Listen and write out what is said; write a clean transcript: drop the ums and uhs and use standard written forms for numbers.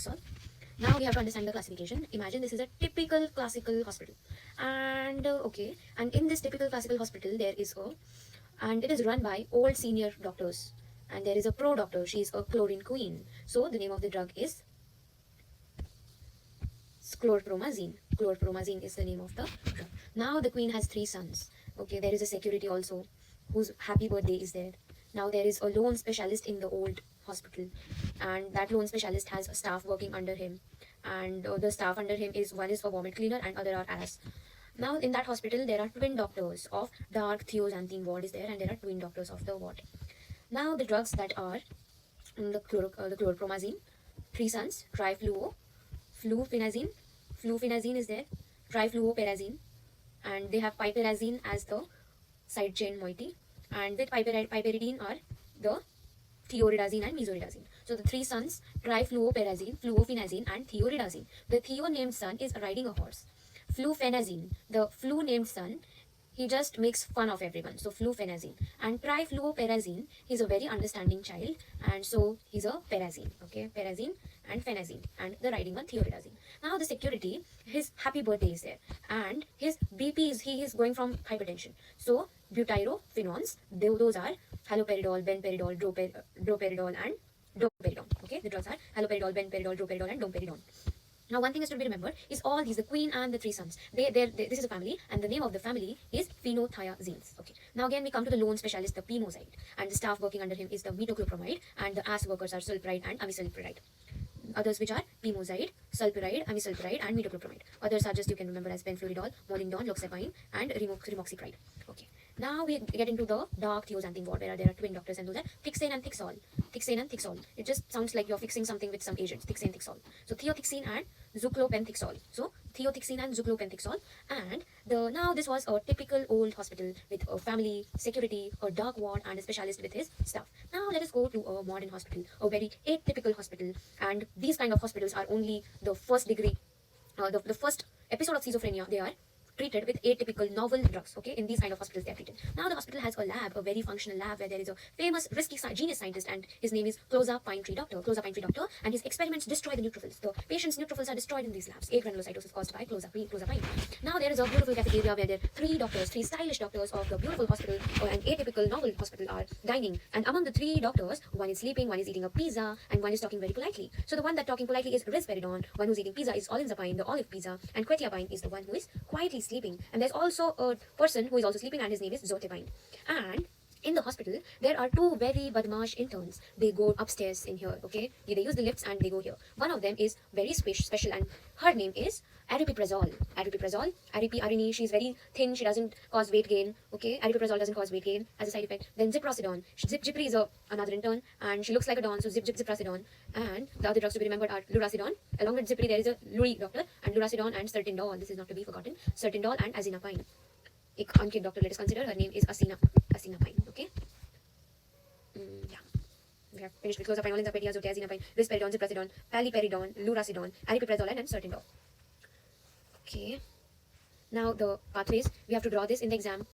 Solve. Now we have to understand the classification. Imagine this is a typical classical hospital, and okay, and in this typical classical hospital there is a, and it is run by old senior doctors, and there is a pro doctor. She is a chlorine queen. So the name of the drug is chlorpromazine. Chlorpromazine is the name of the drug. Now the queen has three sons. Okay, there is a security also, whose happy birthday is there. Now there is a lone specialist in the old hospital, and that lone specialist has a staff working under him, and the staff under him is, one is a vomit cleaner and other are ass. Now in that hospital there are twin doctors of dark thioxanthine ward is there, and there are twin doctors of the ward. Now the drugs that are the chlorpromazine, three sons, trifluo, flufenazine is there, trifluoperazine, and they have piperazine as the side chain moiety, and with piperidine are the thioridazine and mesoridazine. So the three sons, trifluoperazine, fluofenazine, and thioridazine. The theo named son is riding a horse. Flufenazine, the flu named son, he just makes fun of everyone. So flufenazine. And trifluoperazine, he's a very understanding child, and so he's a perazine. Okay, perazine and phenazine, and the riding one thioridazine. Now the security, his happy birthday is there, and his BP is, he is going from hypertension. So butyrophenones, those are haloperidol, benperidol, droperidol, and domperidone. Okay, the drugs are haloperidol, benperidol, droperidol, and domperidone. Now, one thing is to be remembered is all these, the queen and the three sons. This is a family, and the name of the family is phenothiazines. Okay. Now again, we come to the lone specialist, the pimozide, and the staff working under him is the metoclopramide, and the ass workers are sulpiride and amisulpiride. Others which are pimozide, sulpiride, amisulpiride, and metoclopramide. Others are just, you can remember as benfluoridol, molindol, loxapine, and remoxicride. Okay. Now we get into the dark thioxanthine ward, where there are twin doctors, and those are thixane and thixol. Thixane and thixol. It just sounds like you're fixing something with some agents. Thixane, thixol. So thiothixine and zuclopenthixol. So thiothixine and zuclopenthixol. And now this was a typical old hospital with a family, security, a dark ward, and a specialist with his staff. Now let us go to a modern hospital, a very atypical hospital. And these kind of hospitals are only the first degree, the first episode of schizophrenia. They are treated with atypical novel drugs. Okay, in these kind of hospitals they are treated. Now the hospital has a lab, a very functional lab, where there is a famous risky genius scientist, and his name is Clozapine tree doctor, and his experiments destroy the neutrophils. The patient's neutrophils are destroyed in these labs. Agranulocytosis caused by clozapine. Now there is a beautiful cafeteria where there are three stylish doctors of the beautiful hospital, or an atypical novel hospital, are dining, and among the three doctors, one is sleeping, one is eating a pizza, and one is talking very politely. So the one that talking politely is risperidone, one who's eating pizza is olanzapine, the olive pizza, and quetiapine is the one who is quietly sleeping. And there's also a person who is also sleeping, and his name is zotapine. And in the hospital, there are two very badmash interns. They go upstairs in here, okay? They use the lifts and they go here. One of them is very special, and her name is aripiprazole. Aripi, she's very thin, she doesn't cause weight gain, okay? Aripiprazole doesn't cause weight gain as a side effect. Then ziprasidone. Zipri is another intern, and she looks like a don, so ziprasidone. And the other drugs to be remembered are lurasidone. Along with Zipri, there is a Luri doctor, and lurasidone and certaindol. This is not to be forgotten. Certaindol and azinapine. एक unkick doctor, let us consider, her name is Asinapine. Okay. Yeah. We have finished with clozapine, olanzapine, azotiazepine, risperidone, ziprasidone, paliperidone, lurasidone, aripiprazole, and certaindol. Okay. Now the pathways, we have to draw this in the exam.